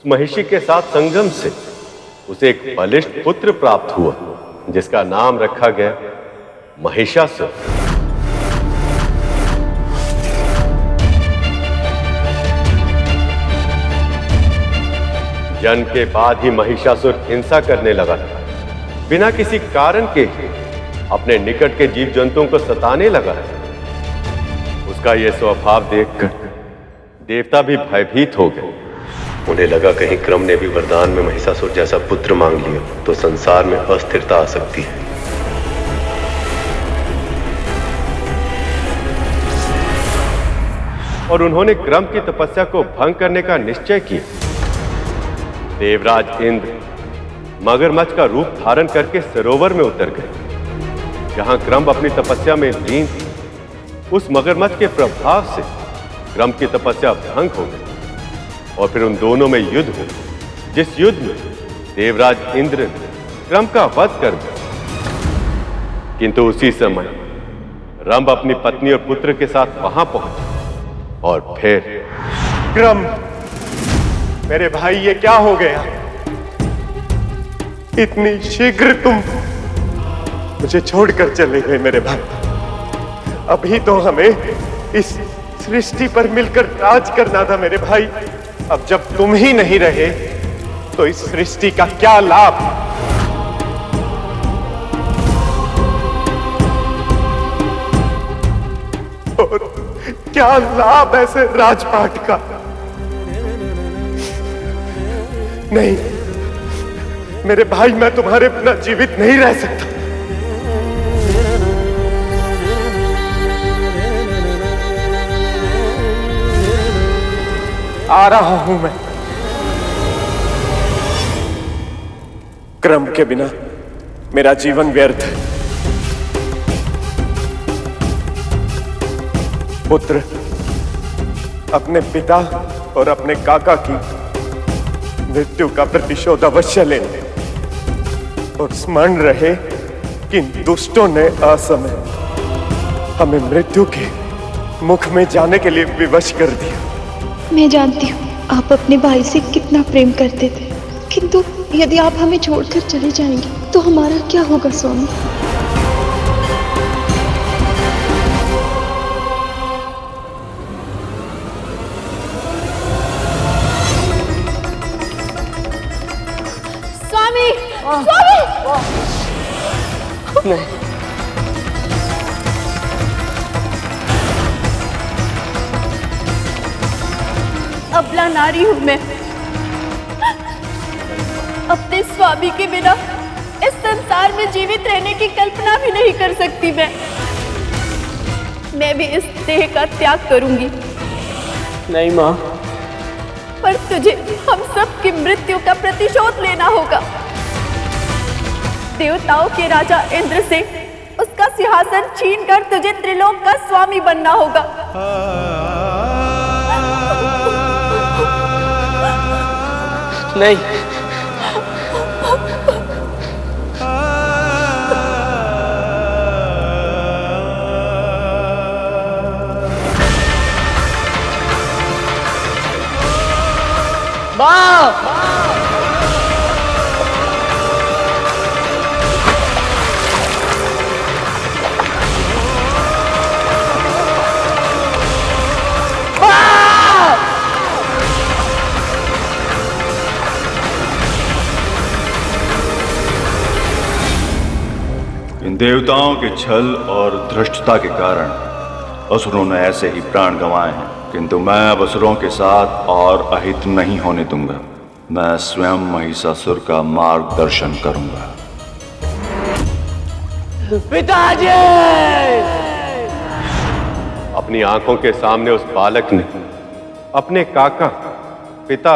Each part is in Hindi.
महिषी के साथ संगम से उसे एक बलिष्ठ पुत्र प्राप्त हुआ, जिसका नाम रखा गया महिषासुर। जन्म के बाद ही महिषासुर हिंसा करने लगा था। बिना किसी कारण के अपने निकट के जीव जंतुओं को सताने लगा। उसका यह स्वभाव देखकर देवता भी भयभीत हो गए। उन्हें लगा कहीं क्रम ने भी वरदान में महिषासुर जैसा पुत्र मांग लिया तो संसार में अस्थिरता आ सकती है। और उन्होंने क्रम की तपस्या को भंग करने का निश्चय किया। देवराज इंद्र मगरमच्छ का रूप धारण करके सरोवर में उतर गए, जहां क्रम अपनी तपस्या में लीन थी। उस मगरमच्छ के प्रभाव से क्रम की तपस्या भंग हो गई और फिर उन दोनों में युद्ध हुआ, जिस युद्ध में देवराज इंद्र ने क्रम का वध कर दिया। किंतु उसी समय रंभ अपनी पत्नी और पुत्र के साथ वहां पहुंचा और फिर क्रम, मेरे भाई ये क्या हो गया? इतनी शीघ्र तुम मुझे छोड़कर चले गए मेरे भाई। अभी तो हमें इस सृष्टि पर मिलकर राज करना था मेरे भाई। अब जब तुम ही नहीं रहे तो इस सृष्टि का क्या लाभ? और क्या लाभ ऐसे राजपाट का? नहीं मेरे भाई, मैं तुम्हारे बिना जीवित नहीं रह सकता। आ रहा हूं मैं। क्रम के बिना मेरा जीवन व्यर्थ है। पुत्र, अपने पिता और अपने काका की मृत्यु का प्रतिशोध अवश्य ले और स्मरण रहे कि दुष्टों ने असमय हमें मृत्यु के मुख में जाने के लिए विवश कर दिया। मैं जानती हूँ आप अपने भाई से कितना प्रेम करते थे, किंतु यदि आप हमें छोड़कर चले जाएंगे तो हमारा क्या होगा स्वामी? स्वामी, स्वामी! नहीं, अबला नारी हूं मैं। अपने स्वामी के बिना इस संसार में जीवित रहने की कल्पना भी नहीं कर सकती। मैं भी इस देह का त्याग करूंगी। नहीं मां, पर तुझे हम सब की मृत्यु का प्रतिशोध लेना होगा। देवताओं के राजा इंद्र से उसका सिंहासन छीनकर तुझे त्रिलोक का स्वामी बनना होगा। नहीं, मां! इन देवताओं के छल और धृष्टता के कारण असुरों ने ऐसे ही प्राण गंवाए हैं, किंतु मैं अब असुरों के साथ और अहित नहीं होने दूंगा। मैं स्वयं महिषासुर का मार्गदर्शन करूंगा। पिताजी! अपनी आंखों के सामने उस बालक ने अपने काका, पिता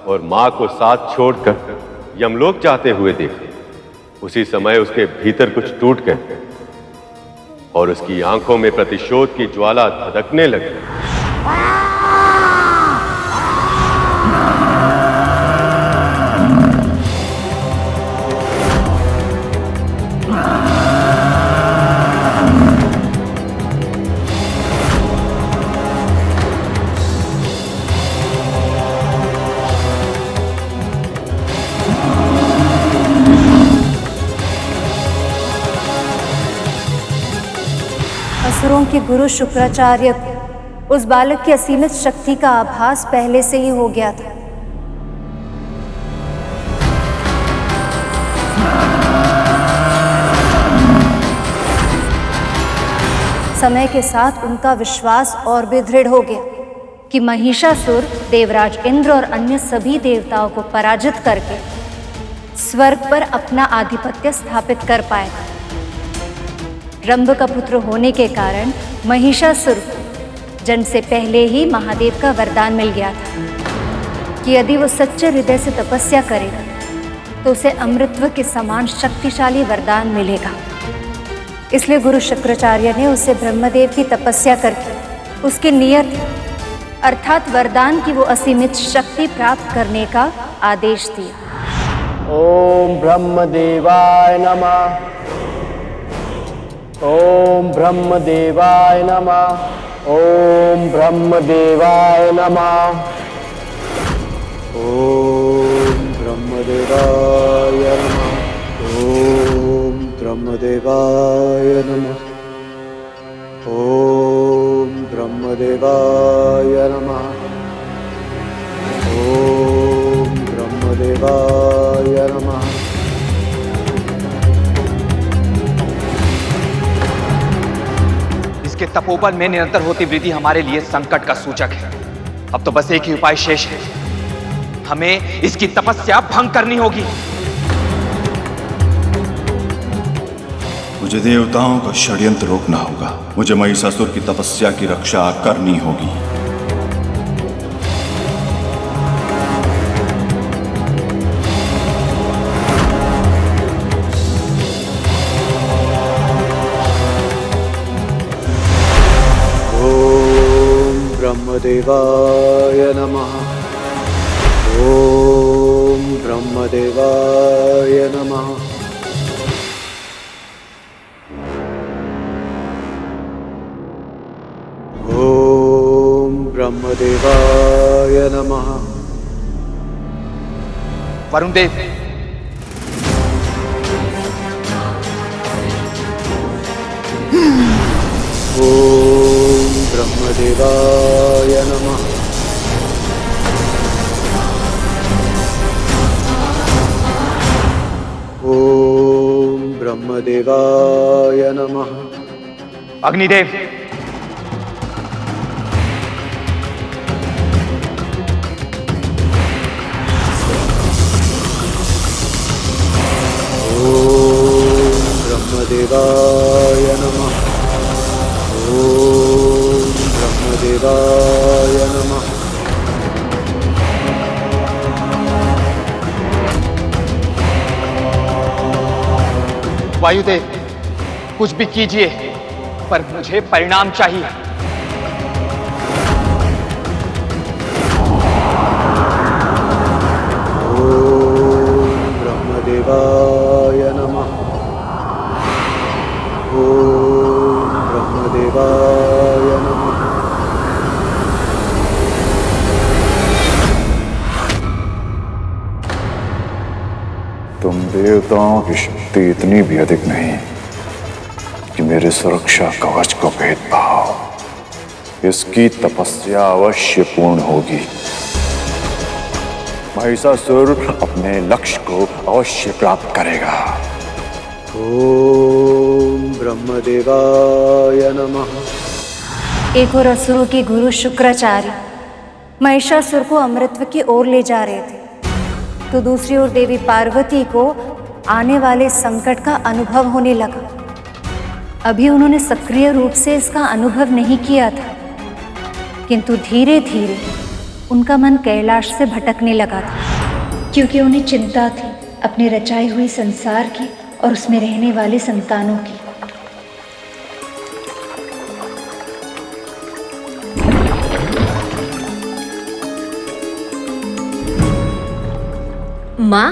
और मां को साथ छोड़कर यमलोक जाते हुए देखा। उसी समय उसके भीतर कुछ टूट गए और उसकी आंखों में प्रतिशोध की ज्वाला धधकने लगी। असुरों के गुरु शुक्राचार्य को उस बालक की असीमित शक्ति का आभास पहले से ही हो गया था। समय के साथ उनका विश्वास और भी दृढ़ हो गया कि महिषासुर देवराज इंद्र और अन्य सभी देवताओं को पराजित करके स्वर्ग पर अपना आधिपत्य स्थापित कर पाएगा। रंभ का पुत्र होने के कारण महिषासुर जन्म से पहले ही महादेव का वरदान मिल गया था कि यदि वो सच्चे हृदय से तपस्या करेगा तो उसे अमृतत्व के समान शक्तिशाली वरदान मिलेगा। इसलिए गुरु शुक्राचार्य ने उसे ब्रह्मदेव की तपस्या करके उसकी नियत अर्थात वरदान की वो असीमित शक्ति प्राप्त करने का आदेश दिया। ओम ब्रह्मदेवाय नमः। ओम ब्रह्मदेवाय नमः। ओम ब्रह्मदेवाय नमः। ओम ब्रह्मदेवाय नमः। ओम ब्रह्मदेवाय नमः। ओम ब्रह्मदेवाय नमः। ओम ब्रह्मदेवाय नमः। इसके तपोबल में निरंतर होती वृद्धि हमारे लिए संकट का सूचक है। अब तो बस एक ही उपाय शेष है, हमें इसकी तपस्या भंग करनी होगी। मुझे देवताओं का षड्यंत्र रोकना होगा। मुझे महिषासुर की तपस्या की रक्षा करनी होगी। ओम ब्रह्मदेवाय नमः। ओम ब्रह्मदेवाय नमः। ओम ब्रह्मदेवाय नमः। वरुण देव, ओम ब्रह्मदेवाय नमः। ओम ब्रह्मदेवाय नमः। अग्निदेव, ब्रह्मदेवाय नमः। ओम ब्रह्मदेवाय नमः। वायुदेव, कुछ भी कीजिए पर मुझे परिणाम चाहिए। ओम ब्रह्मदेवाय नमः। ओम ब्रह्मदेवाय नमः। तुम देवताओं की शक्ति इतनी भी अधिक नहीं कि मेरे सुरक्षा कवच को भेद पाओ। इसकी तपस्या अवश्य पूर्ण होगी। महिषासुर अपने लक्ष्य को अवश्य प्राप्त करेगा। ओम ब्रह्मदेवाय नमः। एक और असुरों के गुरु शुक्राचार्य महिषासुर को अमृतत्व की ओर ले जा रहे थे, तो दूसरी ओर देवी पार्वती को आने वाले संकट का अनुभव होने लगा। अभी उन्होंने सक्रिय रूप से इसका अनुभव नहीं किया था, किंतु धीरे धीरे उनका मन कैलाश से भटकने लगा था, क्योंकि उन्हें चिंता थी अपने रचाई हुई संसार की और उसमें रहने वाले संतानों की। माँ,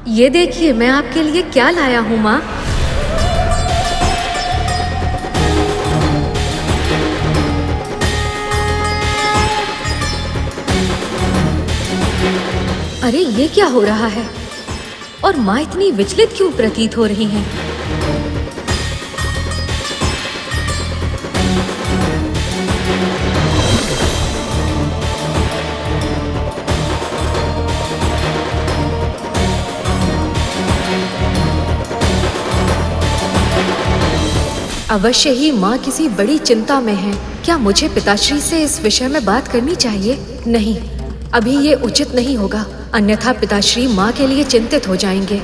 ये देखिए मैं आपके लिए क्या लाया हूँ माँ। अरे ये क्या हो रहा है? और माँ इतनी विचलित क्यों प्रतीत हो रही हैं? अवश्य ही माँ किसी बड़ी चिंता में है। क्या मुझे पिताश्री से इस विषय में बात करनी चाहिए? नहीं, अभी ये उचित नहीं होगा, अन्यथा पिताश्री माँ के लिए चिंतित हो जाएंगे।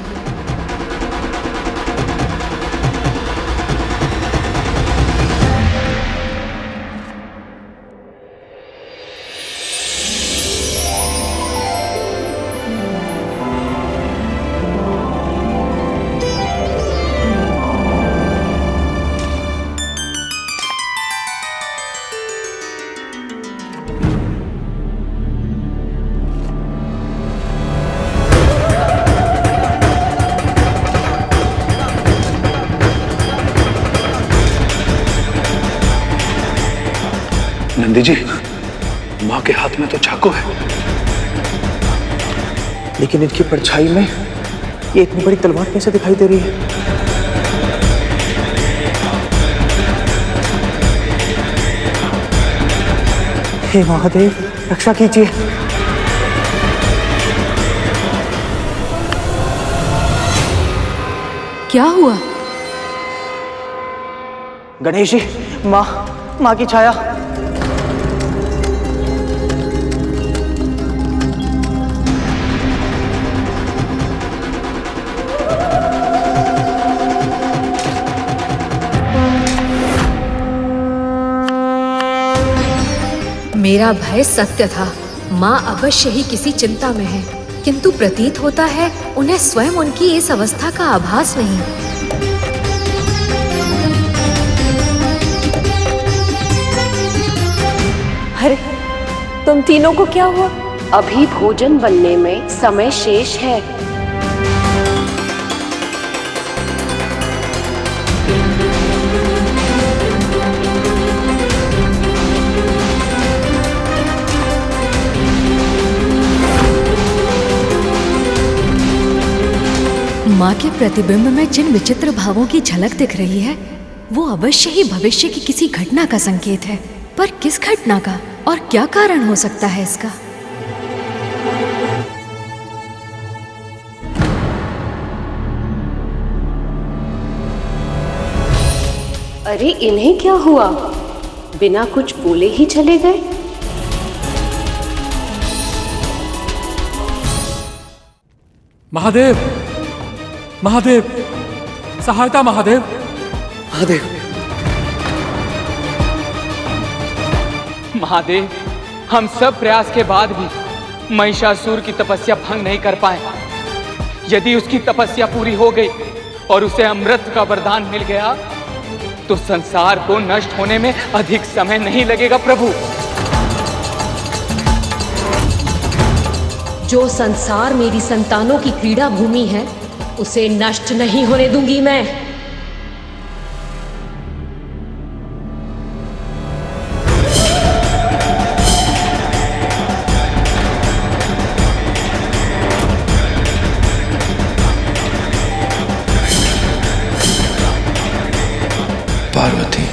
नंदी जी, माँ के हाथ में तो चाकू है, लेकिन इनकी परछाई में ये इतनी बड़ी तलवार कैसे दिखाई दे रही है? हे महादेव, रक्षा कीजिए। क्या हुआ? गणेश जी, माँ की छाया। मेरा भय सत्य था। माँ अवश्य ही किसी चिंता में है, किंतु प्रतीत होता है उन्हें स्वयं उनकी इस अवस्था का आभास नहीं। अरे, तुम तीनों को क्या हुआ? अभी भोजन बनने में समय शेष है। माँ के प्रतिबिंब में जिन विचित्र भावों की झलक दिख रही है, वो अवश्य ही भविष्य की किसी घटना का संकेत है। पर किस घटना का और क्या कारण हो सकता है इसका? अरे, इन्हें क्या हुआ? बिना कुछ बोले ही चले गए। महादेव, महादेव, सहायता महादेव। महादेव, महादेव, हम सब प्रयास के बाद भी महिषासुर की तपस्या भंग नहीं कर पाए। यदि उसकी तपस्या पूरी हो गई और उसे अमृत का वरदान मिल गया, तो संसार को नष्ट होने में अधिक समय नहीं लगेगा प्रभु। जो संसार मेरी संतानों की क्रीड़ा भूमि है, उसे नष्ट नहीं होने दूंगी मैं। पार्वती,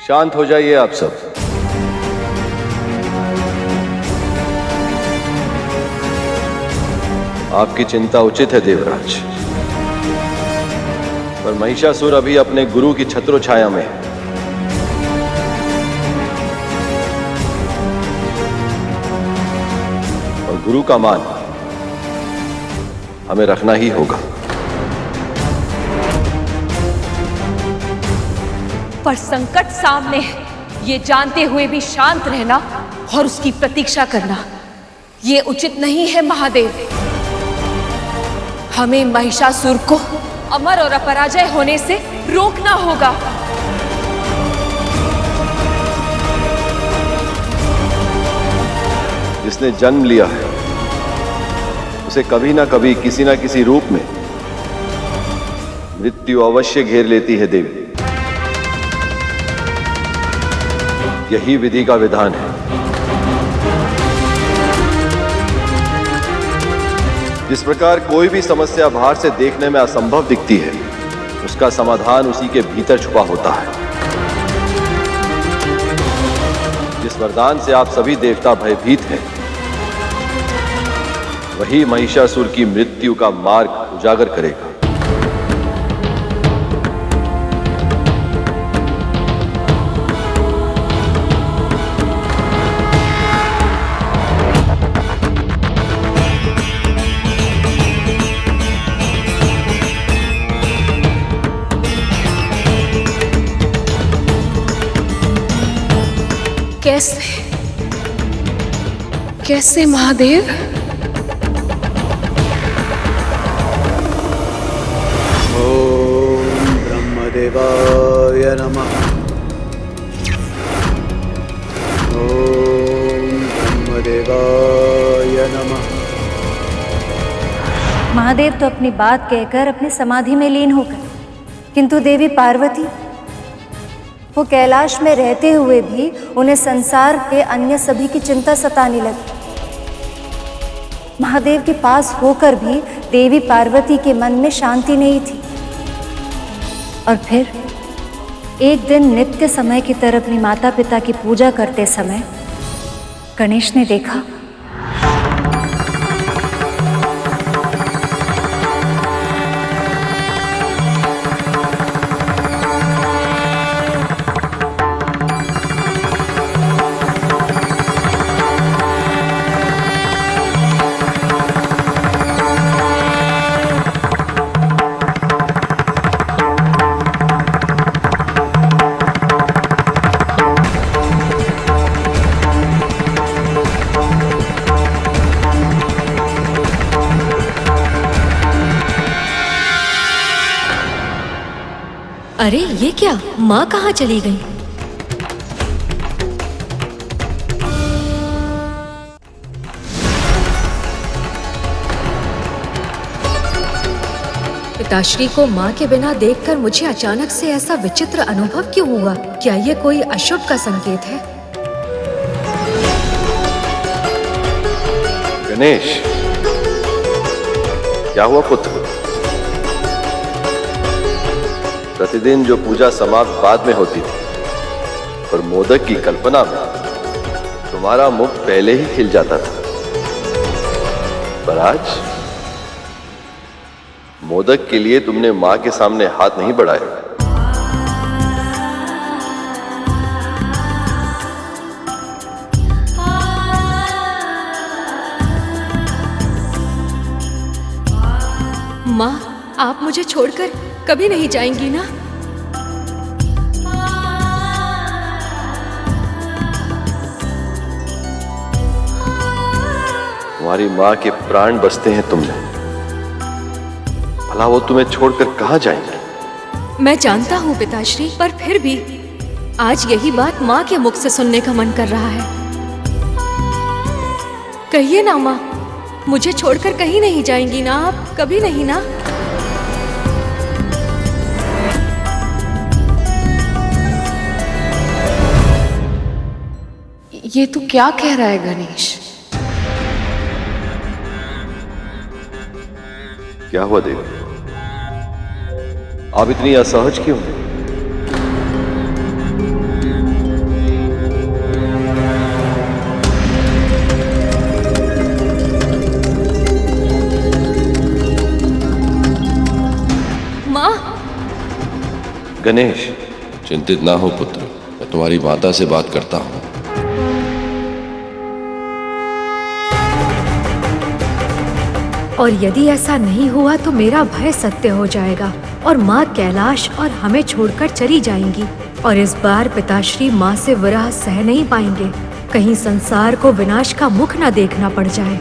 शांत हो जाइए आप सब। आपकी चिंता उचित है देवराज, पर महिषासुर अभी अपने गुरु की छत्रो छाया में है। और गुरु का मान हमें रखना ही होगा। पर संकट सामने है, ये जानते हुए भी शांत रहना और उसकी प्रतीक्षा करना, ये उचित नहीं है महादेव। हमें महिषासुर को अमर और अपराजय होने से रोकना होगा। जिसने जन्म लिया है, उसे कभी ना कभी किसी ना किसी रूप में मृत्यु अवश्य घेर लेती है देवी। यही विधि का विधान है। जिस प्रकार कोई भी समस्या बाहर से देखने में असंभव दिखती है, उसका समाधान उसी के भीतर छुपा होता है। जिस वरदान से आप सभी देवता भयभीत हैं, वही महिषासुर की मृत्यु का मार्ग उजागर करेगा। कैसे महादेव? ओम ब्रह्मदेवाय नमः। ओम ब्रह्मदेवाय नमः। महादेव तो अपनी बात कहकर अपनी समाधि में लीन हो गए, किंतु देवी पार्वती वो कैलाश में रहते हुए भी उन्हें संसार के अन्य सभी की चिंता सताने लगी। महादेव के पास होकर भी देवी पार्वती के मन में शांति नहीं थी। और फिर एक दिन नित्य समय की तरह अपनी माता पिता की पूजा करते समय गणेश ने देखा अरे ये क्या, माँ कहाँ चली गई? पिताश्री को माँ के बिना देखकर मुझे अचानक से ऐसा विचित्र अनुभव क्यों हुआ? क्या ये कोई अशुभ का संकेत है? गणेश, क्या हुआ पुत्र? प्रतिदिन जो पूजा समाप्त बाद में होती थी और मोदक की कल्पना में तुम्हारा मुख पहले ही खिल जाता था, पर आज मोदक के लिए तुमने मां के सामने हाथ नहीं बढ़ाया। माँ, आप मुझे छोड़कर कभी नहीं जाएंगी ना? तुम्हारी माँ के प्राण बसते हैं तुमने, भला वो तुम्हें छोड़कर कहाँ जाएंगे? मैं जानता हूँ पिताश्री, पर फिर भी आज यही बात माँ के मुख से सुनने का मन कर रहा है। कहिए ना माँ, मुझे छोड़कर कहीं नहीं जाएंगी ना आप? कभी नहीं ना? ये तू क्या कह रहा है गणेश? क्या हुआ देवी, आप इतनी असहज क्यों हैं? माँ। गणेश, चिंतित ना हो पुत्र, मैं तुम्हारी माता से बात करता हूँ। और यदि ऐसा नहीं हुआ तो मेरा भय सत्य हो जाएगा और माँ कैलाश और हमें छोड़कर चली जाएंगी। और इस बार पिताश्री माँ से विरह सह नहीं पाएंगे, कहीं संसार को विनाश का मुख न देखना पड़ जाए।